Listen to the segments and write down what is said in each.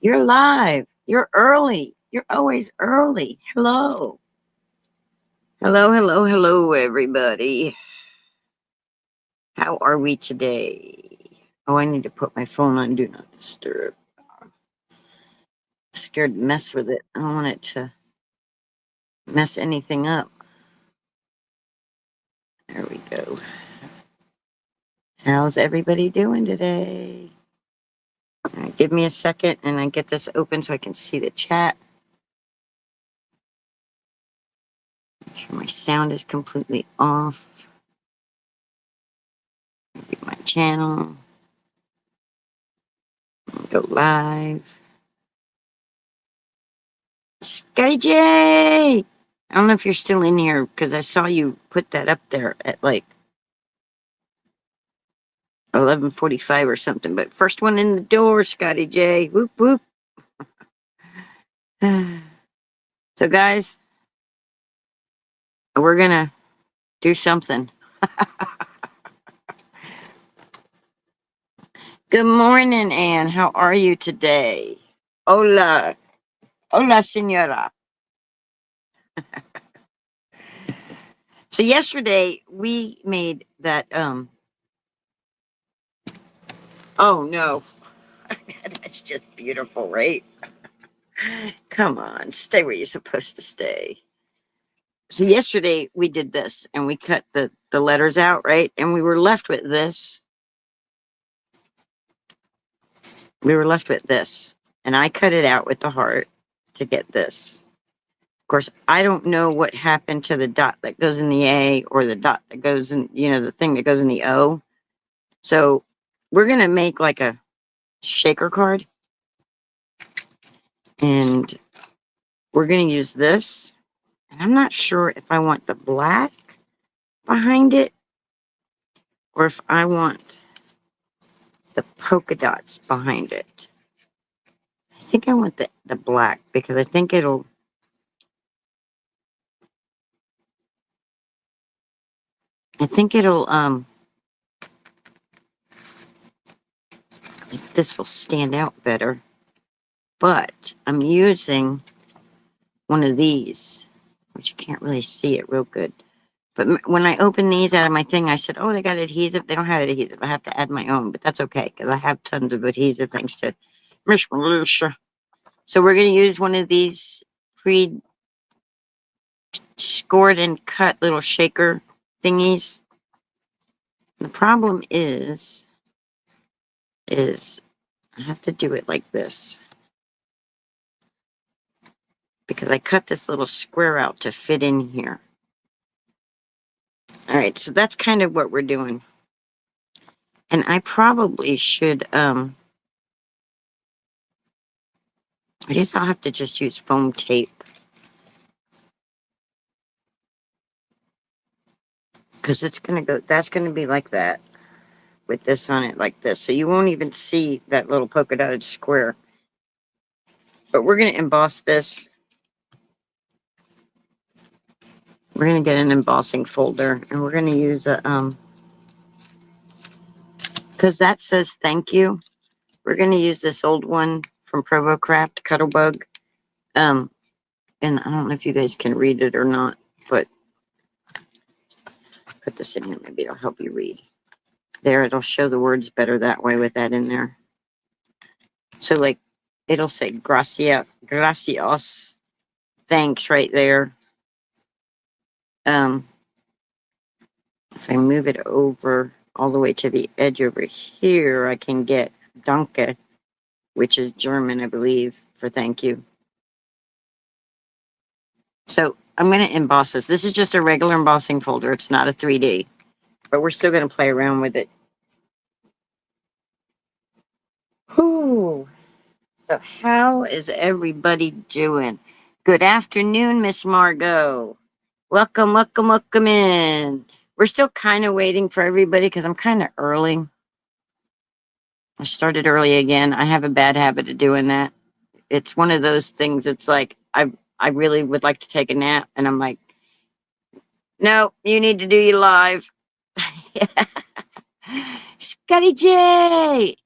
You're live. You're early. You're always early. Hello. Hello, hello, hello, everybody. How are we today? Oh, I need to put my phone on Do Not Disturb. Scared to mess with it. I don't want it to mess anything up. There we go. How's everybody doing today? All right, give me a second and I get this open so I can see the chat. Make sure my sound is completely off. Get my channel. Go live. Sky J! I don't know if you're still in here because I saw you put that up there at like 11:45 or something. But first one in the door, Scotty J. Whoop whoop. So guys, we're gonna do something. Good morning, Anne. How are you today? Hola, hola, senora. So yesterday we made that. Oh no, that's just beautiful, right? Come on, stay where you're supposed to stay. So yesterday we did this and we cut the letters out, right? And we were left with this. We were left with this. And I cut it out with the heart to get this. Of course, I don't know what happened to the dot that goes in the A or the dot that goes in, the thing that goes in the O. So we're going to make like a shaker card. And we're going to use this. And I'm not sure if I want the black behind it or if I want the polka dots behind it. I think I want the black because I think it'll this will stand out better. But I'm using one of these, which you can't really see it real good. But when I open these out of my thing, I said, oh, they got adhesive. They don't have adhesive. I have to add my own, but that's okay because I have tons of adhesive thanks to Miss Malusha. So we're going to use one of these pre-scored and cut little shaker thingies. The problem is I have to do it like this because I cut this little square out to fit in here. All right, so that's kind of what we're doing. And I probably should, I guess I'll have to just use foam tape. Because it's going to go, that's going to be like that with this on it like this. So you won't even see that little polka dotted square. But we're going to emboss this. We're going to get an embossing folder and we're going to use a, because that says thank you. We're going to use this old one from Provo Craft, Cuttlebug. And I don't know if you guys can read it or not, but put this in here. Maybe it'll help you read. There, it'll show the words better that way with that in there. So, like, it'll say gracias, thanks right there. If I move it over all the way to the edge over here, I can get danke, which is German, I believe, for thank you. So I'm going to emboss this. This is just a regular embossing folder. It's not a 3D, but we're still going to play around with it. Whew. So how is everybody doing? Good afternoon, Miss Margot. Welcome, welcome, welcome in. We're still kind of waiting for everybody because I'm kind of early. I started early again. I have a bad habit of doing that. It's one of those things. It's like I really would like to take a nap, and I'm like, no, you need to do your live. Scotty J.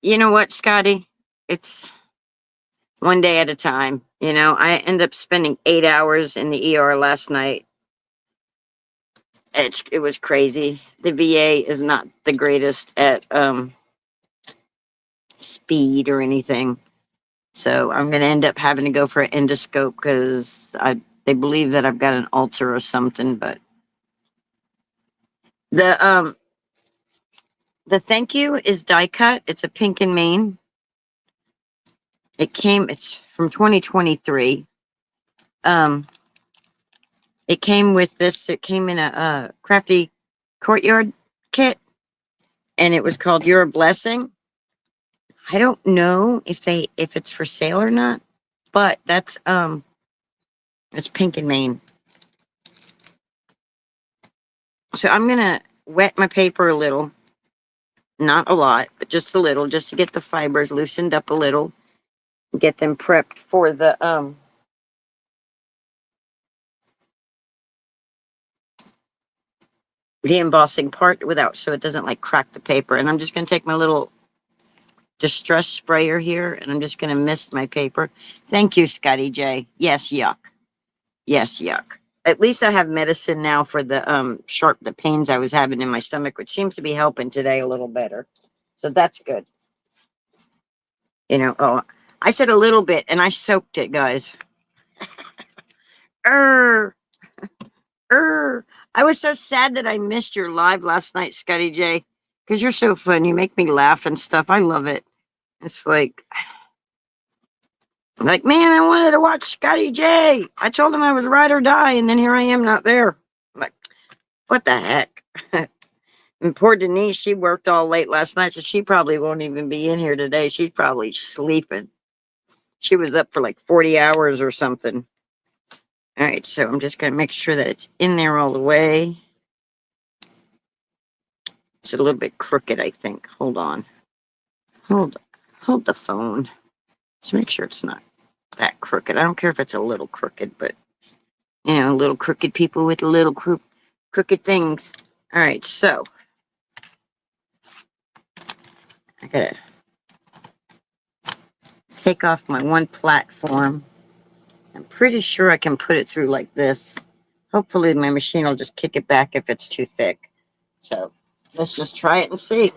You know what, Scotty? It's one day at a time. You know, I ended up spending 8 hours in the ER last night. It was crazy. The VA is not the greatest at speed or anything. So I'm going to end up having to go for an endoscope because they believe that I've got an ulcer or something. But the thank you is die cut. It's a pink and Maine. It's from 2023. It came with this. It came in a crafty courtyard kit, and it was called "You're a Blessing." I don't know if it's for sale or not, but it's pink and Maine. So I'm gonna wet my paper a little, not a lot, but just a little, just to get the fibers loosened up a little, get them prepped for the embossing part without, so it doesn't like crack the paper. And I'm just gonna take my little distress sprayer here, and I'm just gonna mist my paper. Thank you, Scotty J. Yes, yuck. Yes, yuck. At least I have medicine now for the the pains I was having in my stomach, which seems to be helping today a little better. So that's good. You know, oh, I said a little bit and I soaked it, guys. Err, I was so sad that I missed your live last night, Scotty J, because you're so fun. You make me laugh and stuff. I love it. It's like, man, I wanted to watch Scotty J. I told him I was ride or die, and then here I am not there. I'm like, what the heck? And poor Denise, she worked all late last night, so she probably won't even be in here today. She's probably sleeping. She was up for like 40 hours or something. All right, so I'm just going to make sure that it's in there all the way. It's a little bit crooked, I think. Hold on. Hold the phone. Let's make sure it's not that crooked. I don't care if it's a little crooked, but you know, little crooked people with little crooked things. All right, so I gotta take off my one platform. I'm pretty sure I can put it through like this. Hopefully my machine will just kick it back if it's too thick. So let's just try it and see.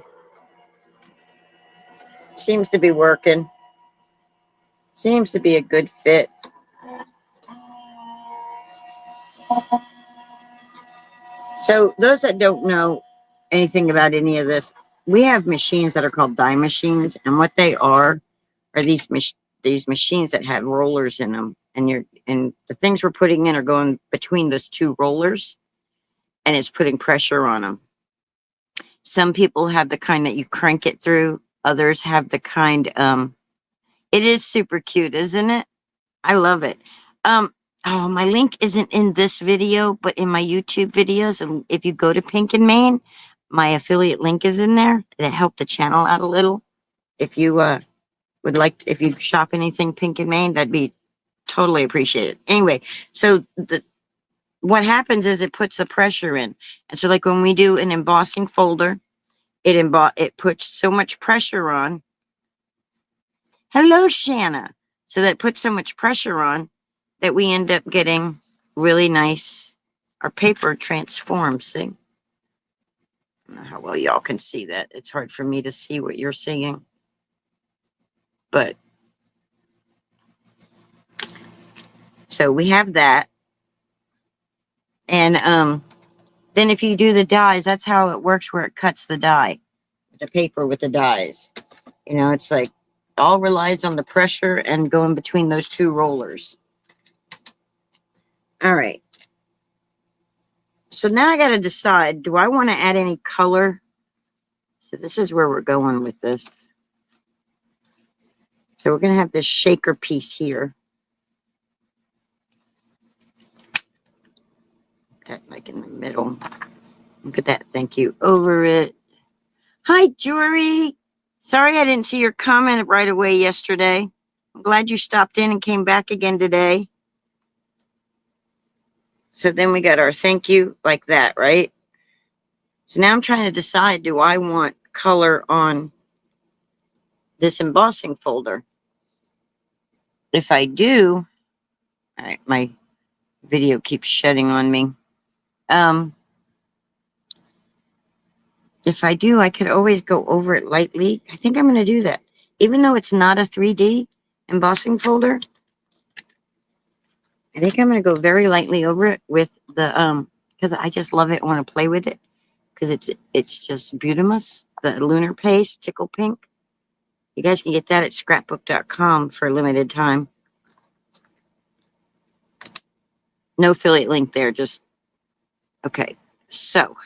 Seems to be working. Seems to be a good fit. So those that don't know anything about any of this, we have machines that are called die machines, and what they are these machines that have rollers in them, and the things we're putting in are going between those two rollers, and it's putting pressure on them. Some people have the kind that you crank it through. Others have the kind. It is super cute, isn't it? I love it. Oh, my link isn't in this video, but in my YouTube videos. And if you go to Pink and Maine, my affiliate link is in there. That helped the channel out a little. If you would like, if you shop anything Pink and Maine, that'd be totally appreciated. Anyway, so what happens is it puts the pressure in, and so like when we do an embossing folder, it puts so much pressure on. Hello, Shanna. So that puts so much pressure on that we end up getting really nice, our paper transforms, see? I don't know how well y'all can see that. It's hard for me to see what you're seeing. But, so we have that. And then if you do the dies, that's how it works, where it cuts the die, the paper with the dies. You know, it's like, all relies on the pressure and going between those two rollers. All right. So now I got to decide, do I want to add any color? So this is where we're going with this. So we're going to have this shaker piece here. That like in the middle. Look at that. Thank you. Over it. Hi, Jory. Sorry I didn't see your comment right away yesterday. I'm glad you stopped in and came back again today. So then we got our thank you like that, right? So now I'm trying to decide, do I want color on this embossing folder? if I do, all right, my video keeps shutting on me. Um, if I do, I could always go over it lightly. I think I'm going to do that. Even though it's not a 3D embossing folder, I think I'm going to go very lightly over it with the, because I just love it and want to play with it. Because it's just Beautimus, the lunar paste, tickle pink. You guys can get that at scrapbook.com for a limited time. No affiliate link there, just, okay. So,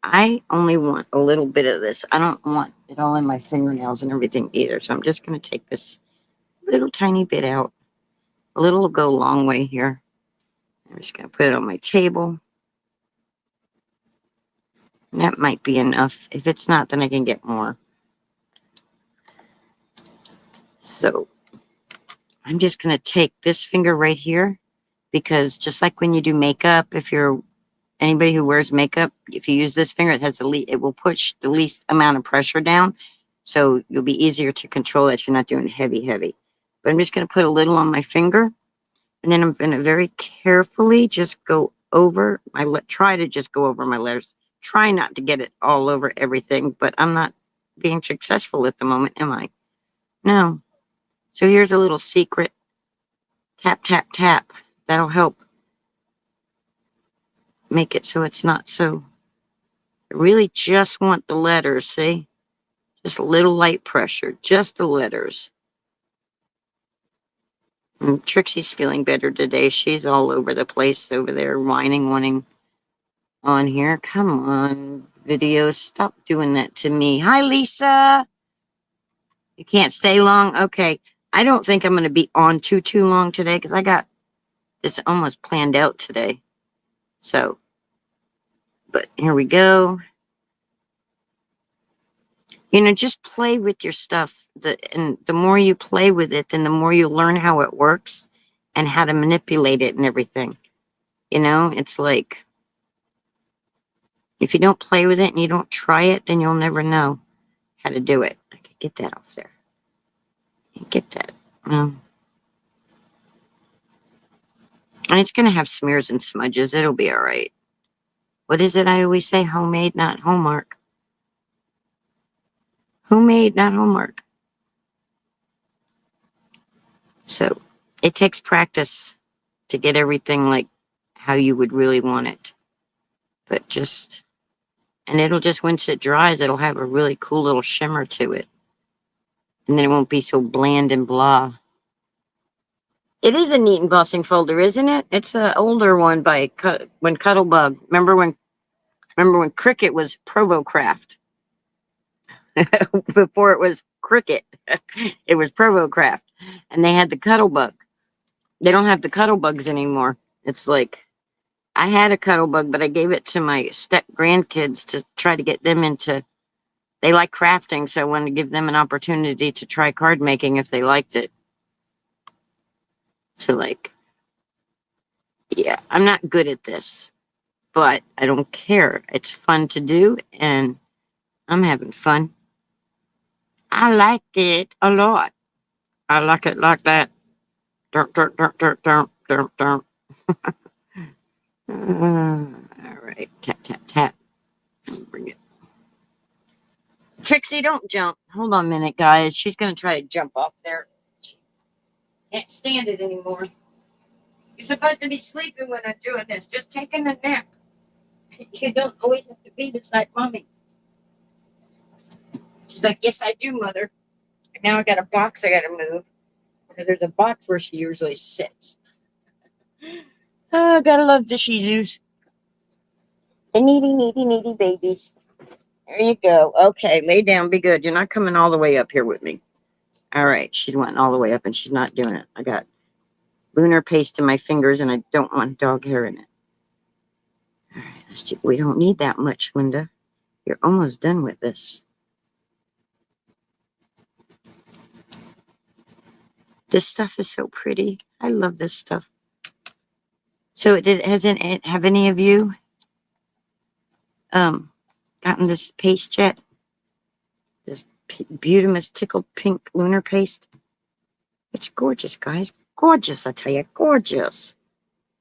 I only want a little bit of this. I don't want it all in my fingernails and everything either. So I'm just going to take this little tiny bit out. A little will go a long way here. I'm just going to put it on my table. And that might be enough. If it's not, then I can get more. So I'm just going to take this finger right here, because just like when you do makeup, if you're anybody who wears makeup, if you use this finger, it has it will push the least amount of pressure down. So you'll be easier to control that you're not doing heavy. But I'm just going to put a little on my finger, and then I'm going to very carefully just go over try to just go over my letters. Try not to get it all over everything, but I'm not being successful at the moment, am I? No. So here's a little secret. Tap, tap, tap. That'll help make it so it's not so. I really just want the letters, see? Just a little light pressure, just the letters. And Trixie's feeling better today. She's all over the place over there, whining, wanting on here. Come on, video, stop doing that to me. Hi, Lisa. You can't stay long? Okay. I don't think I'm going to be on too long today, because I got this almost planned out today. So, but here we go. You know, just play with your stuff. And the more you play with it, then the more you learn how it works and how to manipulate it and everything. You know, it's like, if you don't play with it and you don't try it, then you'll never know how to do it. I could get that off there. Get that. And it's going to have smears and smudges. It'll be all right. What is it I always say? Homemade, not Hallmark. Homemade, not Hallmark. So it takes practice to get everything like how you would really want it. But just, and it'll just, once it dries, it'll have a really cool little shimmer to it. And then it won't be so bland and blah. It is a neat embossing folder, isn't it? It's an older one by when Cuttlebug. Remember when Cricut was Provocraft? Before it was Cricut, it was Provocraft, and they had the Cuttlebug. They don't have the Cuttlebugs anymore. It's like, I had a Cuttlebug, but I gave it to my step grandkids to try to get them into. They like crafting, so I wanted to give them an opportunity to try card making if they liked it. So, like, yeah, I'm not good at this, but I don't care. It's fun to do, and I'm having fun. I like it a lot. I like it like that. All right, tap, tap, tap. Bring it. Trixie, don't jump. Hold on a minute, guys. She's going to try to jump off there. She can't stand it anymore. You're supposed to be sleeping when I'm doing this. Just taking a nap. You don't always have to be beside mommy. She's like, yes, I do, mother. And now I got a box I got to move. Because there's a box where she usually sits. Oh, gotta love the Shih Tzus. The needy babies. There you go. Okay, lay down. Be good. You're not coming all the way up here with me. All right, she's went all the way up and she's not doing it. I got lunar paste in my fingers and I don't want dog hair in it. All right, we don't need that much, Linda. You're almost done with this. This stuff is so pretty. I love this stuff. So hasn't it, have any of you gotten this paste yet? This Beautimus tickled pink lunar paste. It's gorgeous, guys. Gorgeous, I tell you. Gorgeous.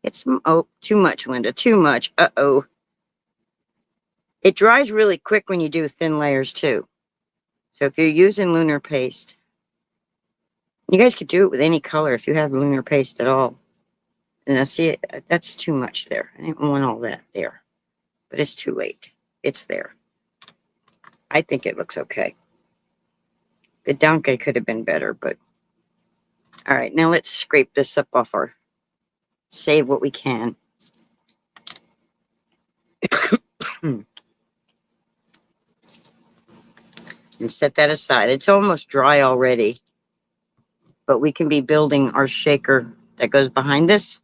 It's, oh, too much, Linda. Too much. Uh-oh. It dries really quick when you do thin layers, too. So if you're using lunar paste, you guys could do it with any color if you have lunar paste at all. And I see it, that's too much there. I didn't want all that there. But it's too late. It's there. I think it looks okay. The donkey could have been better, but all right, now let's scrape this up off our, save what we can. And set that aside. It's almost dry already, but we can be building our shaker that goes behind this.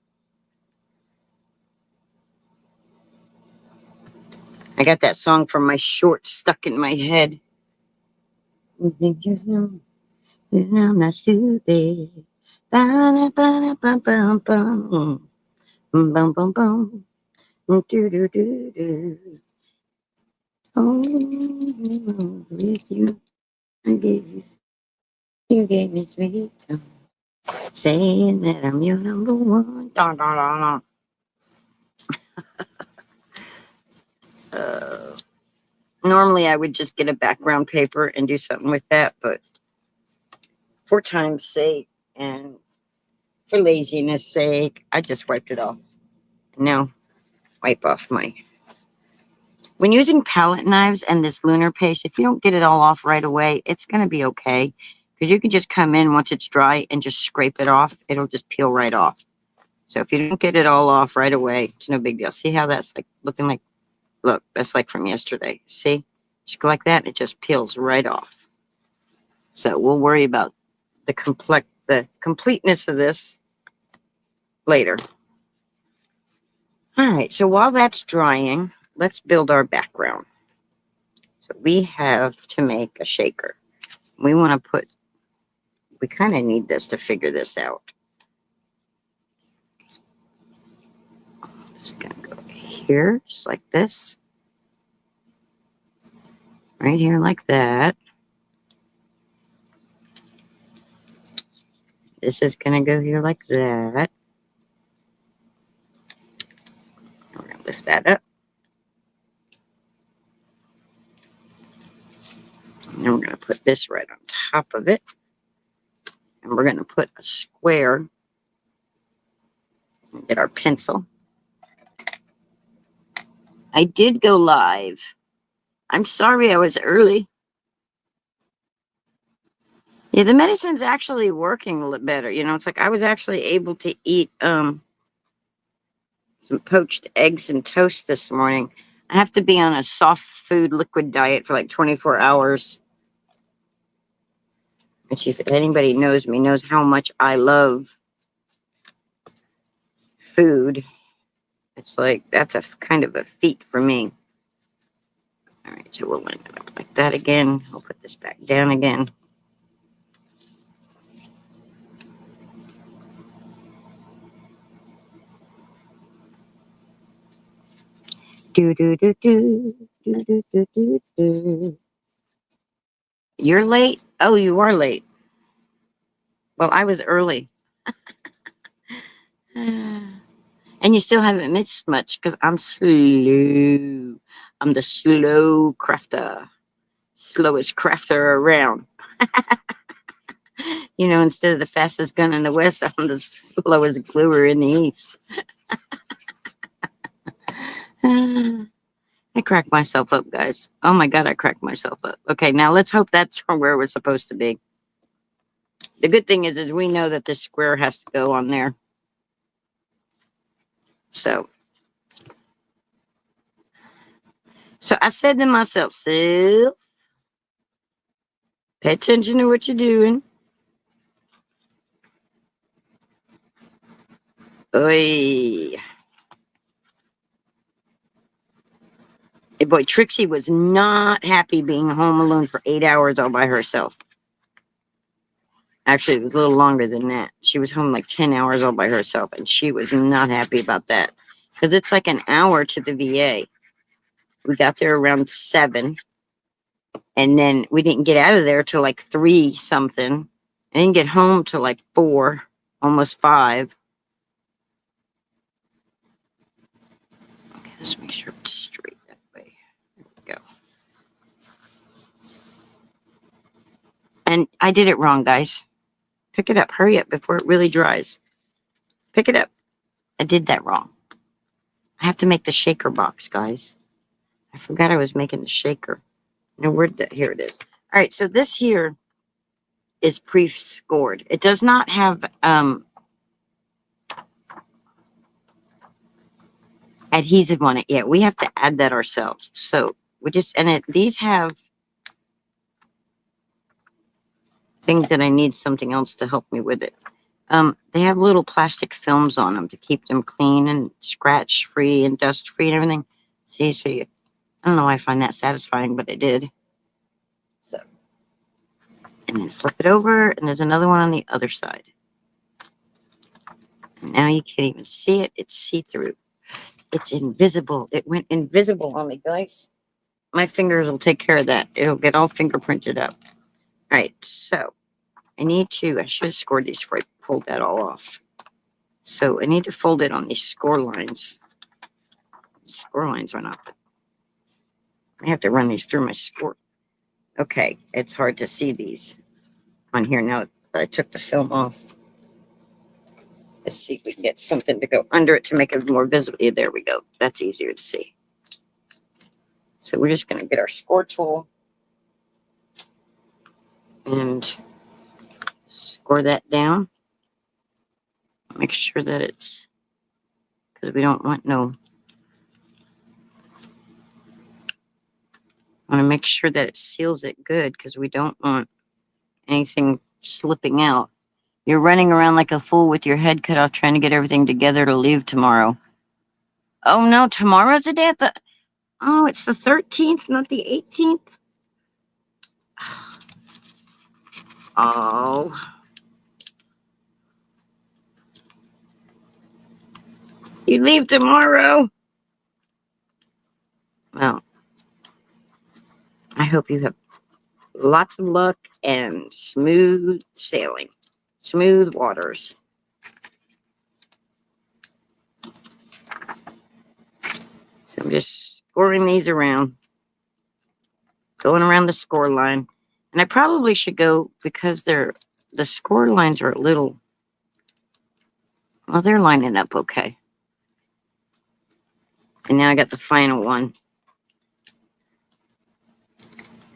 I got that song from my short stuck in my head. I'm not stupid. Bum, bum, bum, bum. Bum, bum, bum. Do, do, do, do. Oh, with you, I gave you, you gave me sweet song, saying that I'm your number one. Da, da, da, da. Normally, I would just get a background paper and do something with that, but for time's sake and for laziness sake, I just wiped it off. Now, wipe off my... When using palette knives and this lunar paste, if you don't get it all off right away, it's going to be okay. Because you can just come in once it's dry and just scrape it off. It'll just peel right off. So if you don't get it all off right away, it's no big deal. See how that's like looking like... Look, that's like from yesterday. See? Just go like that and it just peels right off. So we'll worry about the completeness of this later. All right, so while that's drying, let's build our background. So we have to make a shaker. We want to put, we kind of need this to figure this out. It's going to go here, just like this. Right here, like that. This is going to go here like that. We're going to lift that up. And then we're going to put this right on top of it. And we're going to put a square. Get our pencil. I did go live. I'm sorry I was early. Yeah, the medicine's actually working a little better. You know, it's like I was actually able to eat some poached eggs and toast this morning. I have to be on a soft food liquid diet for like 24 hours. Which, if anybody knows me, knows how much I love food. It's like, that's a kind of a feat for me. All right, so we'll line it up like that again. We'll put this back down again. Do, do, do, do, do, do, do, do, do. You're late? Oh, you are late. Well, I was early. And you still haven't missed much because I'm slow. I'm the slow crafter. Slowest crafter around. You know, instead of the fastest gun in the West, I'm the slowest gluer in the East. I cracked myself up, guys. Oh my God, I cracked myself up. Okay, now let's hope that's from where we're supposed to be. The good thing is we know that this square has to go on there. So I said to myself, Sylph, pay attention to what you're doing. Oy. Hey, boy, Trixie was not happy being home alone for 8 hours all by herself. Actually, it was a little longer than that. She was home like 10 hours all by herself, and she was not happy about that. Because it's like an hour to the VA. We got there around 7, and then we didn't get out of there till like 3 something. I didn't get home till like 4, almost 5. Okay, let's make sure it's straight that way. There we go. And I did it wrong, guys. Pick it up. Hurry up before it really dries. Pick it up. I did that wrong. I have to make the shaker box, guys. I forgot I was making the shaker. Now, here it is. All right, so this here is pre-scored. It does not have adhesive on it yet. We have to add that ourselves. So we just, these have things that I need something else to help me with it. They have little plastic films on them to keep them clean and scratch free and dust free and everything. See, so I don't know why I find that satisfying, but I did. So, and then flip it over, and there's another one on the other side. And now you can't even see it. It's see-through. It's invisible. It went invisible on me, guys. My fingers will take care of that. It'll get all fingerprinted up. All right, so I should have scored these before I pulled that all off. So I need to fold it on these score lines. Score lines are not. I have to run these through my score. Okay, it's hard to see these on here now that I took the film off. Let's see if we can get something to go under it to make it more visible. Yeah, there we go. That's easier to see. So we're just going to get our score tool and score that down. Make sure that it's, because we don't want no, I want to make sure that it seals it good because we don't want anything slipping out. You're running around like a fool with your head cut off trying to get everything together to leave tomorrow. Oh no, tomorrow's the day oh, it's the 13th, not the 18th. Oh. You leave tomorrow. Well, I hope you have lots of luck and smooth sailing, smooth waters. So I'm just scoring these around, going around the score line. And I probably should go, because the score lines are a little, well, they're lining up okay. And now I got the final one.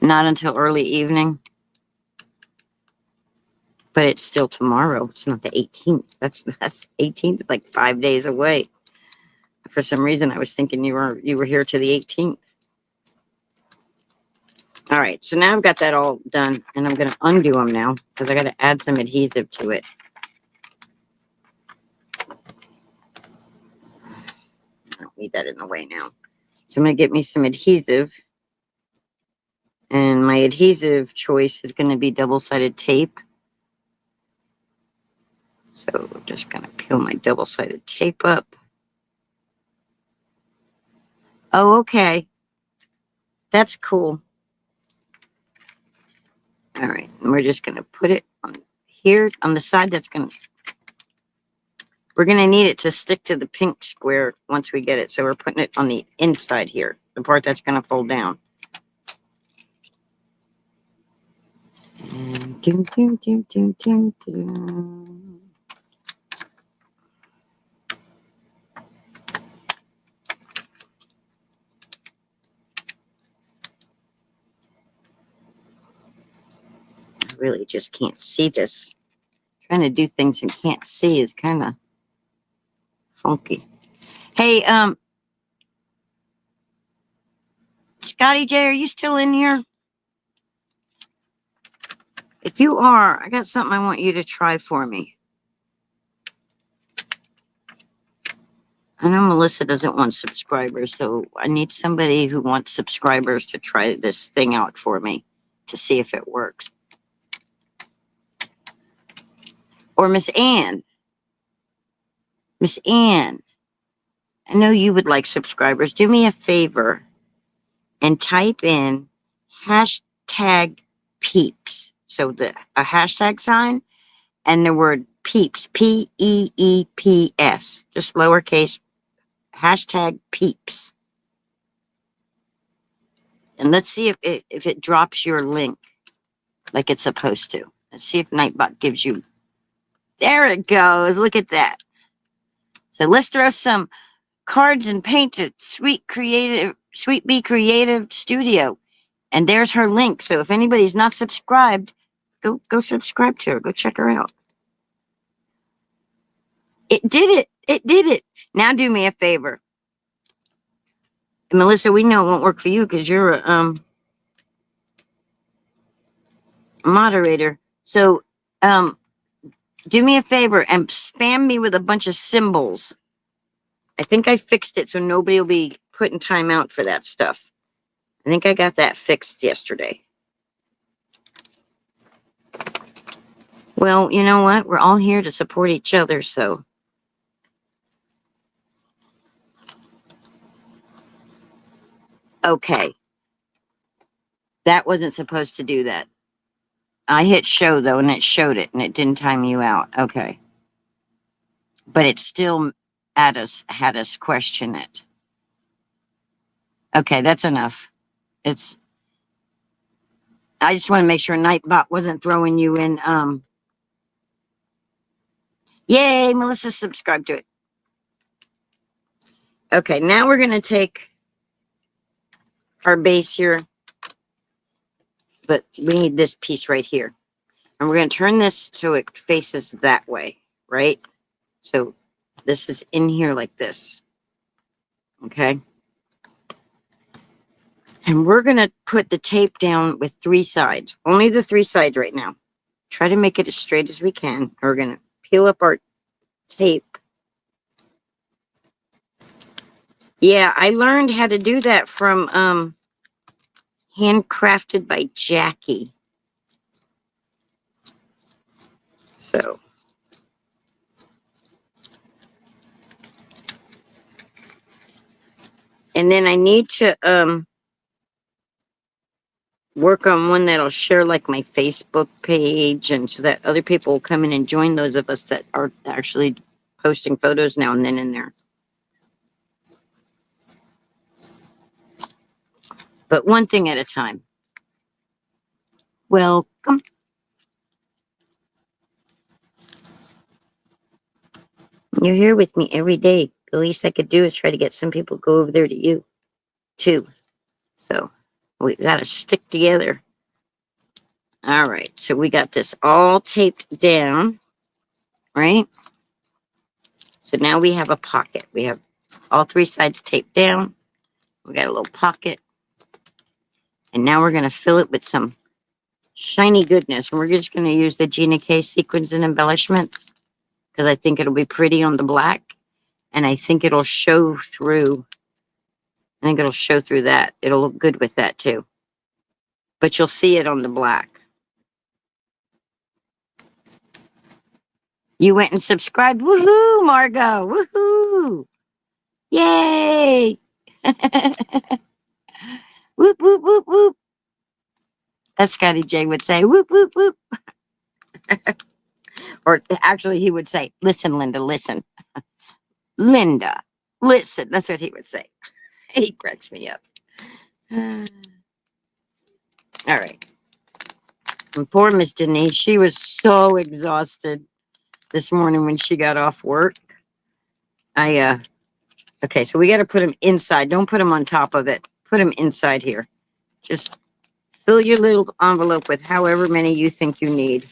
Not until early evening. But it's still tomorrow. It's not the 18th. That's 18th. It's like 5 days away. For some reason, I was thinking you were here to the 18th. All right, so now I've got that all done, and I'm going to undo them now because I got to add some adhesive to it. I don't need that in the way now. So I'm going to get me some adhesive, and my adhesive choice is going to be double-sided tape. So I'm just going to peel my double-sided tape up. Oh, okay. That's cool. All right, and we're just going to put it on here on the side that's going to, we're going to need it to stick to the pink square once we get it. So we're putting it on the inside here, the part that's going to fold down. And doom, doom, doom, doom, doom, doom. I really just can't see this. Trying to do things and can't see is kind of funky. Hey, Scotty J, are you still in here? If you are, I got something I want you to try for me. I know Melissa doesn't want subscribers, so I need somebody who wants subscribers to try this thing out for me to see if it works. Or Miss Ann. Miss Ann, I know you would like subscribers. Do me a favor and type in hashtag peeps. So a hashtag sign and the word peeps, Peeps, just lowercase, hashtag peeps. And let's see if it drops your link like it's supposed to. Let's see if Nightbot gives you. There it goes. Look at that. So let's throw some cards and paint at Sweet Bee Creative Studio. And there's her link. So if anybody's not subscribed, go subscribe to her. Go check her out. It did it. It did it. Now do me a favor. And Melissa, we know it won't work for you because you're a moderator. So do me a favor and spam me with a bunch of symbols. I think I fixed it so nobody will be putting time out for that stuff. I think I got that fixed yesterday. Well, you know what? We're all here to support each other, so. Okay. That wasn't supposed to do that. I hit show, though, and it showed it, and it didn't time you out. Okay. But it still had us question it. Okay, that's enough. I just want to make sure Nightbot wasn't throwing you in. Yay, Melissa subscribed to it. Okay, now we're going to take our base here, but we need this piece right here. And we're going to turn this so it faces that way, right? So this is in here like this. Okay. And we're going to put the tape down with 3 sides. Only the 3 sides right now. Try to make it as straight as we can. We're going to peel up our tape. Yeah, I learned how to do that from Handcrafted by Jackie. So. And then I need to work on one that'll share like my Facebook page, and so that other people will come in and join those of us that are actually posting photos now and then in there. But one thing at a time. Welcome. You're here with me every day. The least I could do is try to get some people to go over there to you, too. So we got to stick together. All right. So we got this all taped down, right? So now we have a pocket. We have all 3 sides taped down. We got a little pocket. And now we're going to fill it with some shiny goodness. And we're just going to use the Gina K sequins and embellishments because I think it'll be pretty on the black. And I think it'll show through. I think it'll show through that. It'll look good with that too. But you'll see it on the black. You went and subscribed. Woohoo, Margot. Woohoo. Yay. Whoop, whoop, whoop, whoop. As Scotty J would say, whoop, whoop, whoop. Or actually, he would say, listen, Linda, listen. Linda, listen. That's what he would say. He cracks me up. All right. And poor Miss Denise, she was so exhausted this morning when she got off work. Okay, so we got to put them inside. Don't put them on top of it. Put them inside here. Just fill your little envelope with however many you think you need.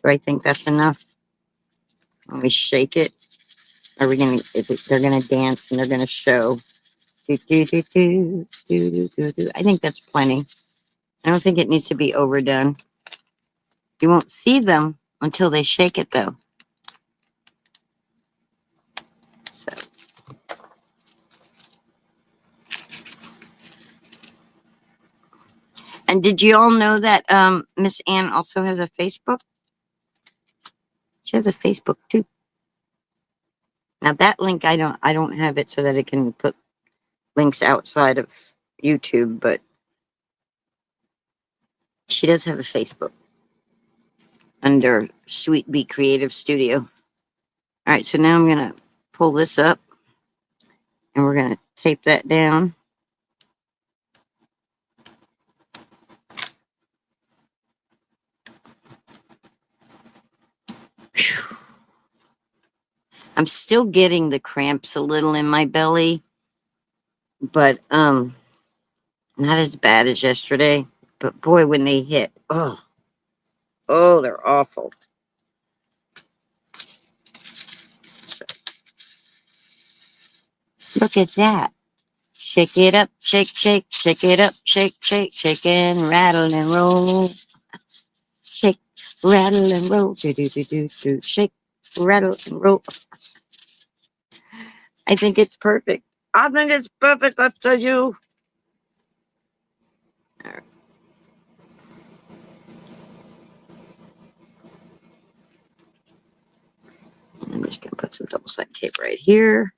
Do I think that's enough? When we shake it, are we going to, they're going to dance and they're going to show. I think that's plenty. I don't think it needs to be overdone. You won't see them until they shake it, though. So. And did you all know that Miss Ann also has a Facebook? She has a Facebook too. Now that link I don't have it so that it can put links outside of YouTube, but She does have a Facebook under Sweet Bee Creative Studio. All right, so now I'm going to pull this up and we're going to tape that down. Whew. I'm still getting the cramps a little in my belly, but not as bad as yesterday. But boy, when they hit, oh, they're awful. So, look at that. Shake it up, shake, shake, shake it up, shake, shake, shake and rattle and roll. Shake, rattle and roll. Do, do, do, do, do. Shake, rattle and roll. I think it's perfect. I think it's perfect, I tell you. All right. I'm just going to put some double-sided tape right here.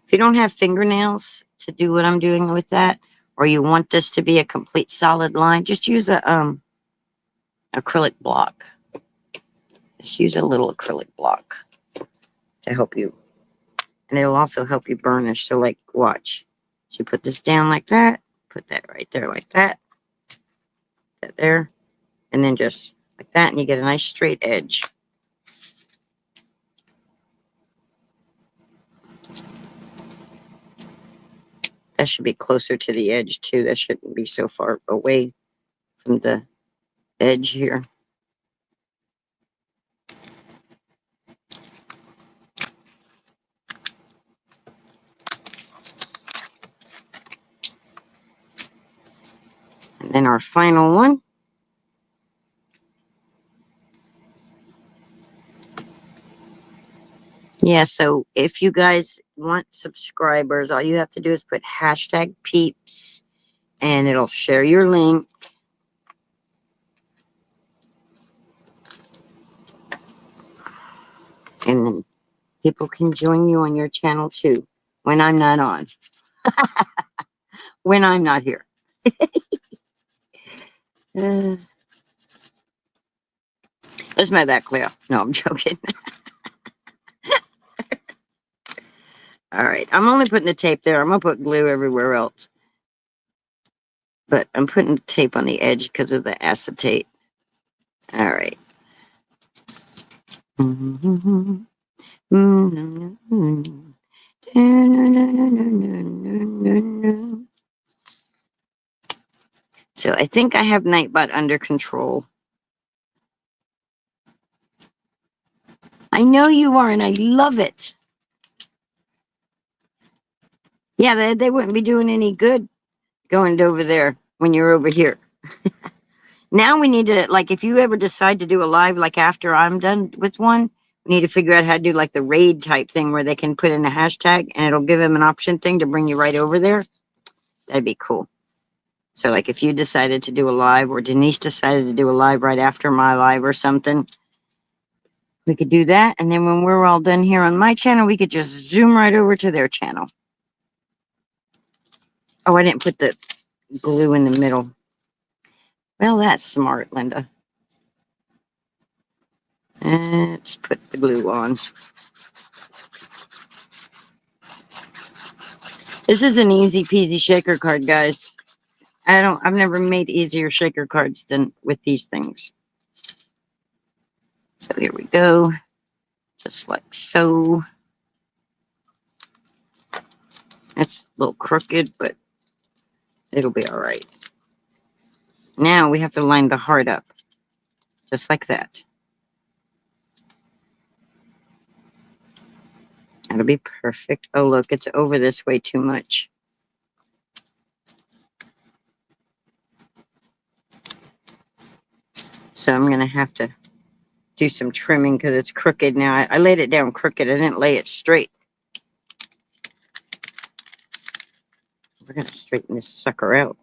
If you don't have fingernails to do what I'm doing with that, or you want this to be a complete solid line, just use a acrylic block. Just use a little acrylic block to help you. And it'll also help you burnish. So like, watch. So you put this down like that, put that right there like that, that there, and then just like that, and you get a nice straight edge. That should be closer to the edge too. That shouldn't be so far away from the edge here. And then our final one. Yeah, so if you guys want subscribers, all you have to do is put hashtag peeps and it'll share your link. And then people can join you on your channel too when I'm not on. When I'm not here. Is my back clear? No, I'm joking. All right, I'm only putting the tape there. I'm going to put glue everywhere else. But I'm putting the tape on the edge because of the acetate. All right. So I think I have Nightbot under control. I know you are, and I love it. Yeah, they wouldn't be doing any good going over there when you're over here. Now we need to, like, if you ever decide to do a live, like after I'm done with one, we need to figure out how to do like the raid type thing where they can put in a hashtag and it'll give them an option thing to bring you right over there. That'd be cool. So like if you decided to do a live or Denise decided to do a live right after my live or something, we could do that. And then when we're all done here on my channel, we could just zoom right over to their channel. Oh, I didn't put the glue in the middle. Well, that's smart, Linda. Let's put the glue on. This is an easy peasy shaker card, guys. I've never made easier shaker cards than with these things. So here we go. Just like so. That's a little crooked, but it'll be all right. Now we have to line the heart up. Just like that. That'll be perfect. Oh, look, it's over this way too much. So I'm going to have to do some trimming because it's crooked now. I laid it down crooked. I didn't lay it straight. We're going to straighten this sucker out.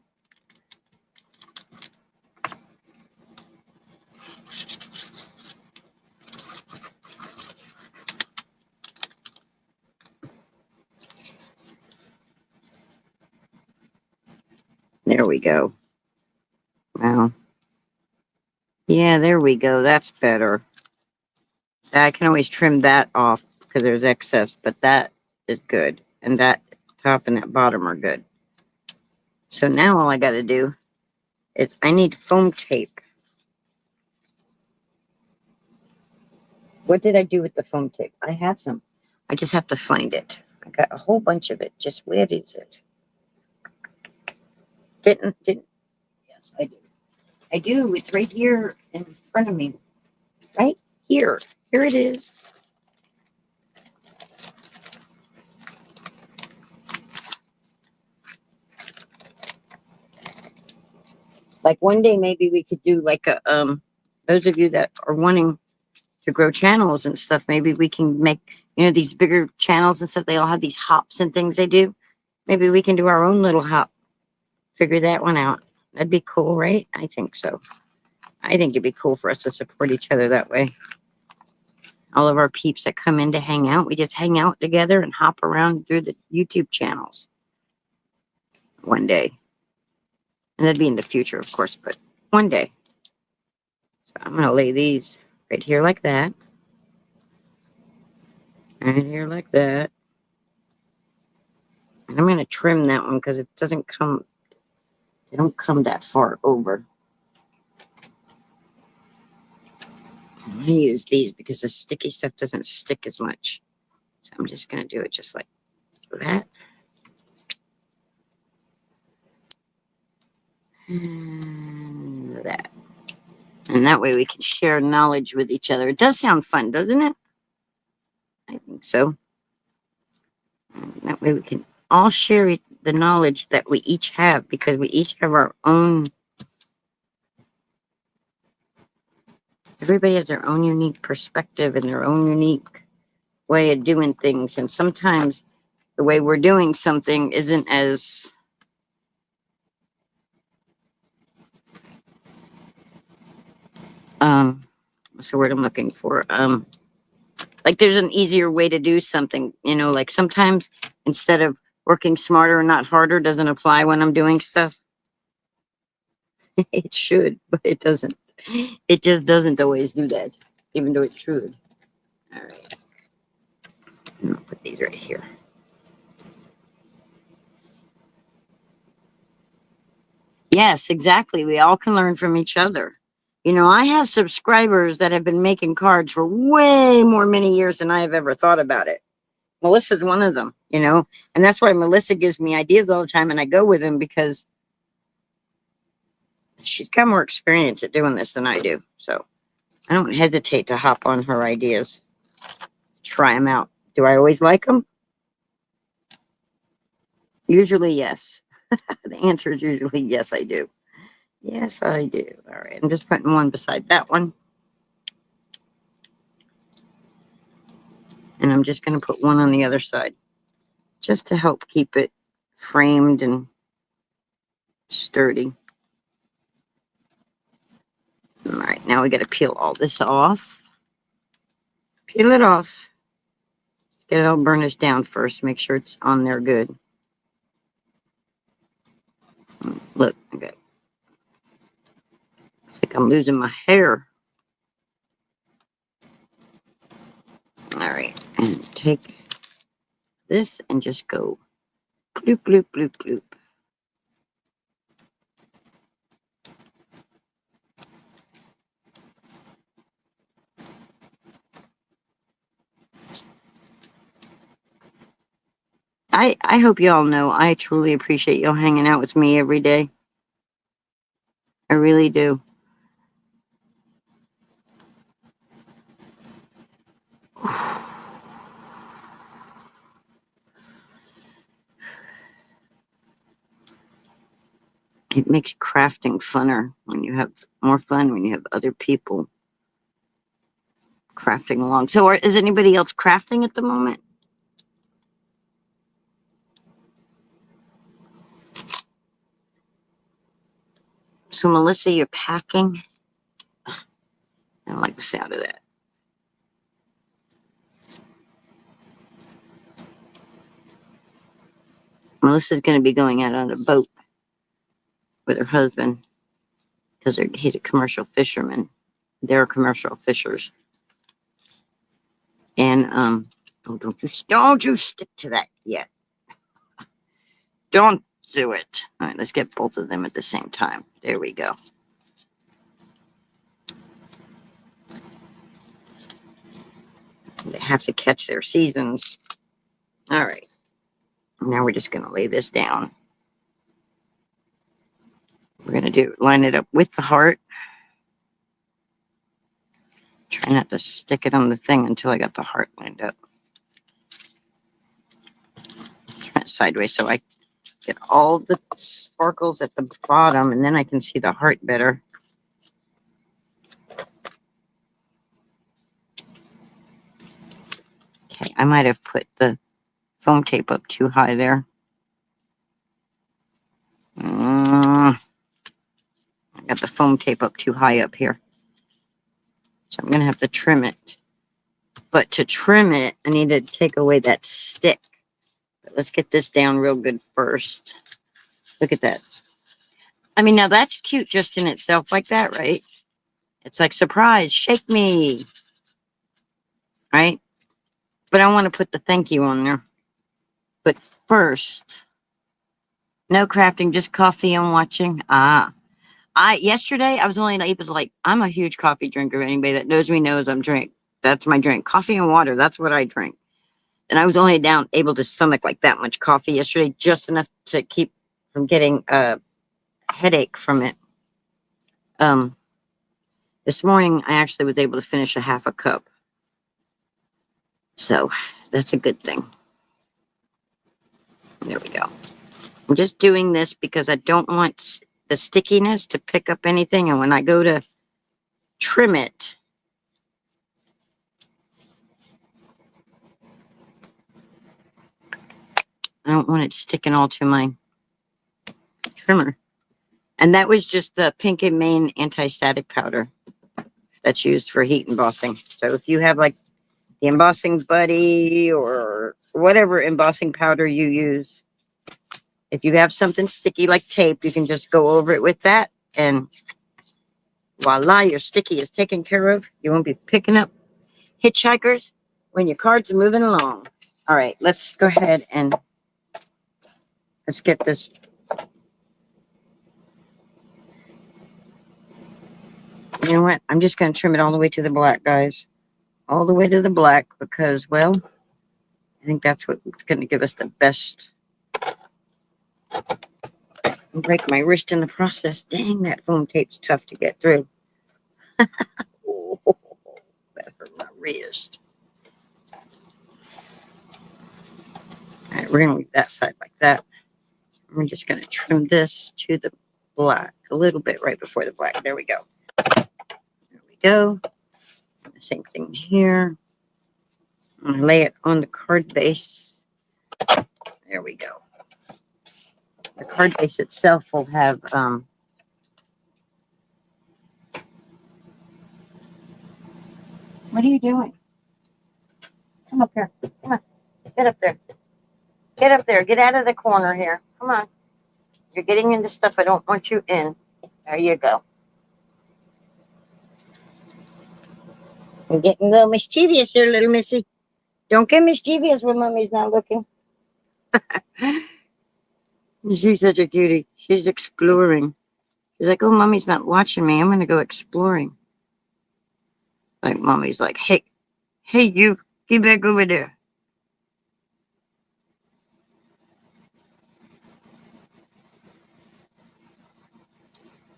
There we go. Wow. Yeah, there we go. That's better. I can always trim that off because there's excess, but that is good. And that top and that bottom are good. So now all I got to do is I need foam tape. What did I do with the foam tape? I have some. I just have to find it. I got a whole bunch of it. Just where is it? Didn't, yes, I do. I do. It's right here in front of me. Right here. Here it is. Like one day maybe we could do like a those of you that are wanting to grow channels and stuff, maybe we can make, these bigger channels and stuff. They all have these hops and things they do. Maybe we can do our own little hop. Figure that one out. That'd be cool, right? I think so. I think it'd be cool for us to support each other that way. All of our peeps that come in to hang out, we just hang out together and hop around through the YouTube channels one day. And that'd be in the future, of course, but one day. So I'm going to lay these right here like that. Right here like that. And I'm going to trim that one because it doesn't come, they don't come that far over. I'm going to use these because the sticky stuff doesn't stick as much. So I'm just going to do it just like that. And that. And that way we can share knowledge with each other. It does sound fun, doesn't it? I think so. And that way we can all share the knowledge that we each have because we each have our own. Everybody has their own unique perspective and their own unique way of doing things. And sometimes the way we're doing something isn't as what's the word I'm looking for? Like there's an easier way to do something, like sometimes instead of working smarter and not harder doesn't apply when I'm doing stuff. It should, but it doesn't. It just doesn't always do that, even though it should. All right. I'll put these right here. Yes, exactly. We all can learn from each other. I have subscribers that have been making cards for way more many years than I have ever thought about it. Melissa's one of them, and that's why Melissa gives me ideas all the time and I go with them because she's got more experience at doing this than I do. So I don't hesitate to hop on her ideas, try them out. Do I always like them? Usually, yes. The answer is usually yes, I do. Yes, I do. All right, I'm just putting one beside that one. And I'm just going to put one on the other side just to help keep it framed and sturdy. All right, now we got to peel all this off. Peel it off. Let's get it all burnished down first. Make sure it's on there good. Look, okay. It's like I'm losing my hair. All right, and take this and just go bloop, bloop, bloop, bloop. I hope y'all know I truly appreciate y'all hanging out with me every day. I really do. It makes crafting funner when you have more fun when you have other people crafting along. So is anybody else crafting at the moment? So Melissa, you're packing? I don't like the sound of that. Melissa's going to be going out on a boat. with her husband because he's a commercial fisherman. They're commercial fishers. And oh, don't you stick to that yet. Don't do it. All right, let's get both of them at the same time. There we go. They have to catch their seasons. All right. Now we're just going to lay this down. We're going to line it up with the heart. Try not to stick it on the thing until I got the heart lined up. Turn it sideways so I get all the sparkles at the bottom, and then I can see the heart better. Okay, I might have put the foam tape up too high there. I got the foam tape up too high up here. So I'm going to have to trim it. But to trim it, I need to take away that stick. But let's get this down real good first. Look at that. I mean, now that's cute just in itself like that, right? It's like, surprise, shake me. Right? But I want to put the thank you on there. But first, no crafting, just coffee and watching. Yesterday I was only able to I'm a huge coffee drinker. Anybody that knows me knows that's my drink. Coffee and water, that's what I drink. And I was only able to stomach like that much coffee yesterday, just enough to keep from getting a headache from it. This morning I actually was able to finish a half a cup. So that's a good thing. There we go. I'm just doing this because I don't want the stickiness to pick up anything. And when I go to trim it, I don't want it sticking all to my trimmer. And that was just the Pink and Main anti-static powder that's used for heat embossing. So if you have like the Embossing Buddy or whatever embossing powder you use, if you have something sticky like tape, you can just go over it with that, and voila, your sticky is taken care of. You won't be picking up hitchhikers when your cards are moving along. All right, let's go ahead and let's get this. You know what? I'm just going to trim it all the way to the black, guys. All the way to the black because, well, I think that's what's going to give us the best. I'll break my wrist in the process. Dang, that foam tape's tough to get through. Oh, that hurt my wrist. All right, we're going to leave that side like that. We're just going to trim this to the black a little bit right before the black. There we go. There we go. The same thing here. I'm going to lay it on the card base. There we go. The card base itself will have what are you doing? Come up here. Come on. Get up there. Get up there. Get out of the corner here. Come on. You're getting into stuff I don't want you in. There you go. You're getting a little mischievous here, little missy. Don't get mischievous when mommy's not looking. She's such a cutie. She's exploring. She's like, oh, mommy's not watching me. I'm going to go exploring. Like, mommy's like, hey, you, get back over there.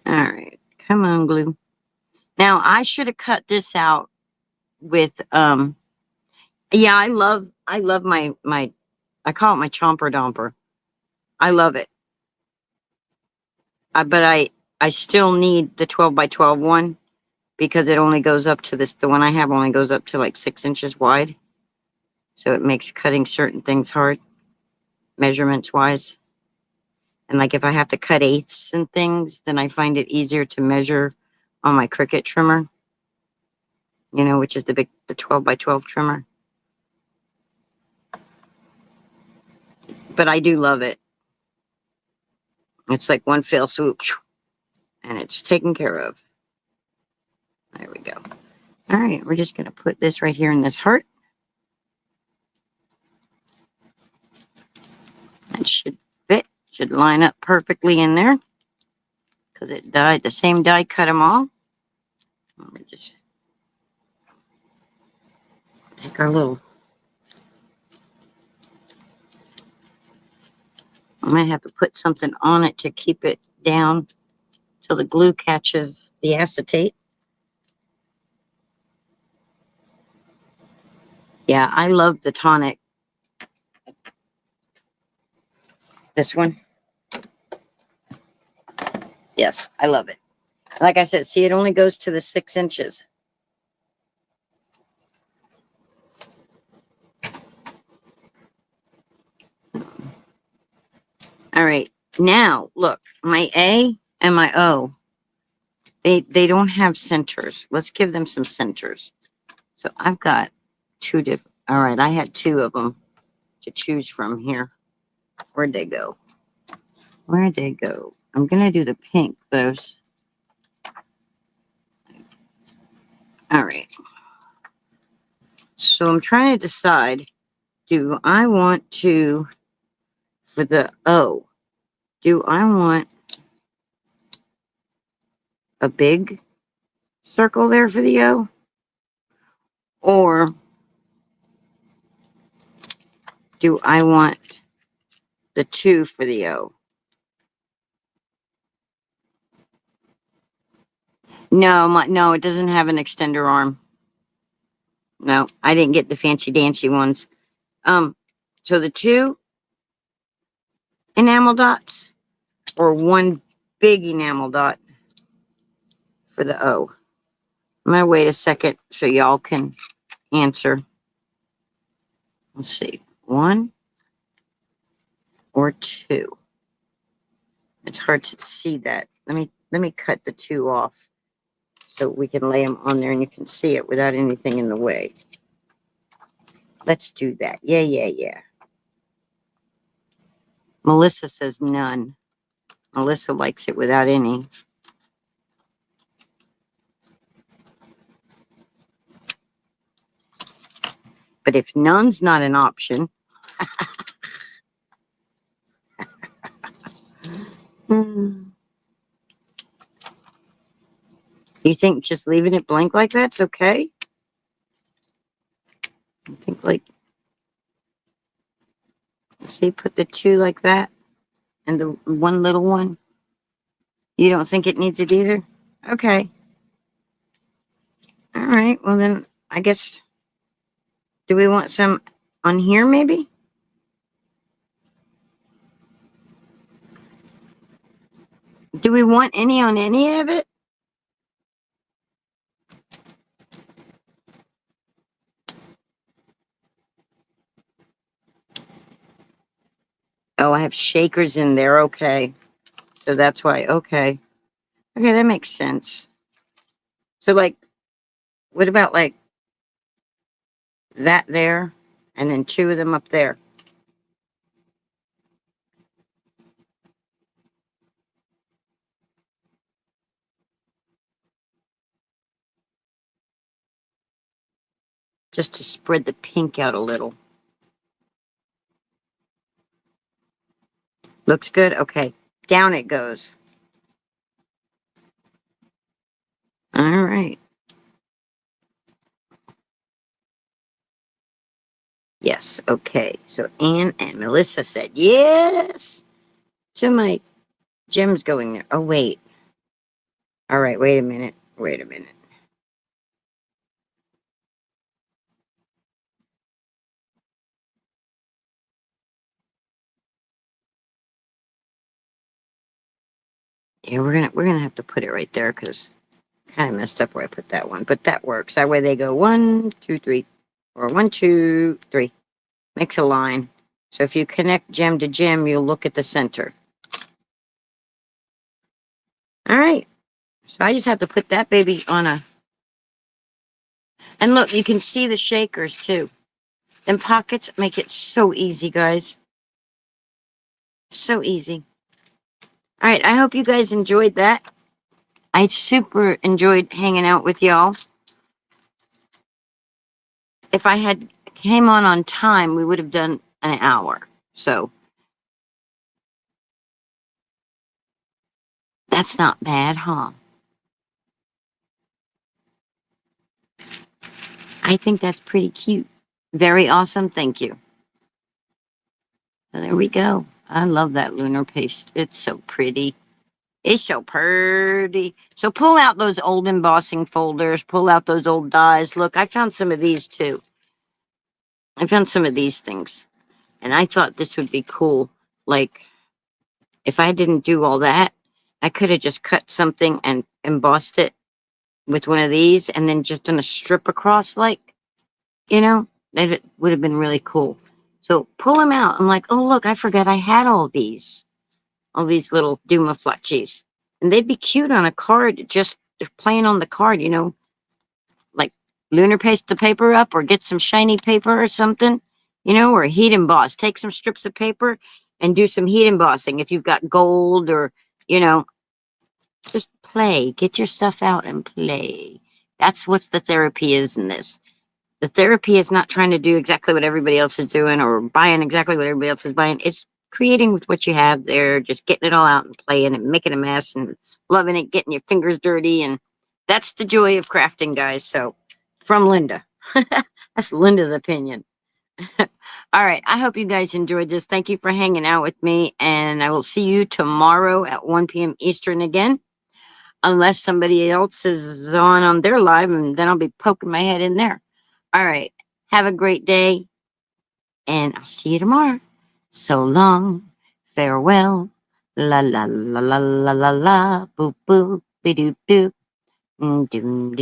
All right. Come on, glue. Now, I should have cut this out with, yeah, I love my, I call it my chomper domper. I love it. But I still need the 12 by 12 one because it only goes up to this. The one I have only goes up to like 6 inches wide. So it makes cutting certain things hard, measurements wise. And like if I have to cut eighths and things, then I find it easier to measure on my Cricut trimmer, you know, which is the 12 by 12 trimmer. But I do love it. It's like one fell swoop, and it's taken care of. There we go. All right, we're just going to put this right here in this heart. That should fit, should line up perfectly in there because it dyed, the same dye cut them all. We just take our little, I might have to put something on it to keep it down till the glue catches the acetate. Yeah, I love the tonic. This one. Yes, I love it. Like I said, see, it only goes to the 6 inches. All right, now look, my A and my O, they don't have centers. Let's give them some centers. So I've got 2 different, all right, I had 2 of them to choose from here. Where'd they go? Where'd they go? I'm going to do the pink, but I was, all right. So I'm trying to decide, do I want to, for the O, do I want a big circle there for the O? Or do I want the 2 for the O? No, no, it doesn't have an extender arm. No, I didn't get the fancy dancy ones. So the 2 enamel dots or 1 big enamel dot for the O. I'm gonna wait a second so y'all can answer. Let's see, 1 or 2. It's hard to see that. Let me cut the 2 off so we can lay them on there and you can see it without anything in the way. Let's do that. Yeah. Melissa says none. Melissa likes it without any. But if none's not an option, you think just leaving it blank like that's okay? I think like, see, put the 2 like that and the 1 little one. You don't think it needs it either? Okay. All right. Well, then I guess, do we want some on here maybe? Do we want any on any of it? Oh, I have shakers in there. Okay. So that's why. Okay. Okay, that makes sense. So, like, what about like that there and then 2 of them up there? Just to spread the pink out a little. Looks good? Okay. Down it goes. All right. Yes. Okay. So Anne and Melissa said yes to my Jim's going there. Oh, wait. All right. Wait a minute. Wait a minute. Yeah, we're gonna have to put it right there because kind of messed up where I put that one, but that works. That way they go 1, 2, 3, or 1, 2, 3. Makes a line. So if you connect gem to gem, you'll look at the center. All right. So I just have to put that baby on a, and look, you can see the shakers too. Them pockets make it so easy, guys. So easy. All right, I hope you guys enjoyed that. I super enjoyed hanging out with y'all. If I had came on time, we would have done an hour. So that's not bad, huh? I think that's pretty cute. Very awesome. Thank you. So there we go. I love that lunar paste. It's so pretty. It's so pretty. So pull out those old embossing folders. Pull out those old dies. Look, I found some of these too. I found some of these things. And I thought this would be cool. Like, if I didn't do all that, I could have just cut something and embossed it with one of these and then just done a strip across, like, you know, that would have been really cool. So pull them out. I'm like, oh, look, I forgot I had all these little Duma Fletchies. And they'd be cute on a card, just plain on the card, you know, like lunar paste the paper up or get some shiny paper or something, you know, or heat emboss. Take some strips of paper and do some heat embossing if you've got gold or, you know, just play. Get your stuff out and play. That's what the therapy is in this. The therapy is not trying to do exactly what everybody else is doing or buying exactly what everybody else is buying. It's creating with what you have there, just getting it all out and playing and making a mess and loving it, getting your fingers dirty. And that's the joy of crafting, guys. So, from Linda. That's Linda's opinion. All right. I hope you guys enjoyed this. Thank you for hanging out with me. And I will see you tomorrow at 1 p.m. Eastern again, unless somebody else is on their live, and then I'll be poking my head in there. All right. Have a great day, and I'll see you tomorrow. So long. Farewell. La la la la la la la. Boop boop. Be doop doop. Doom doom.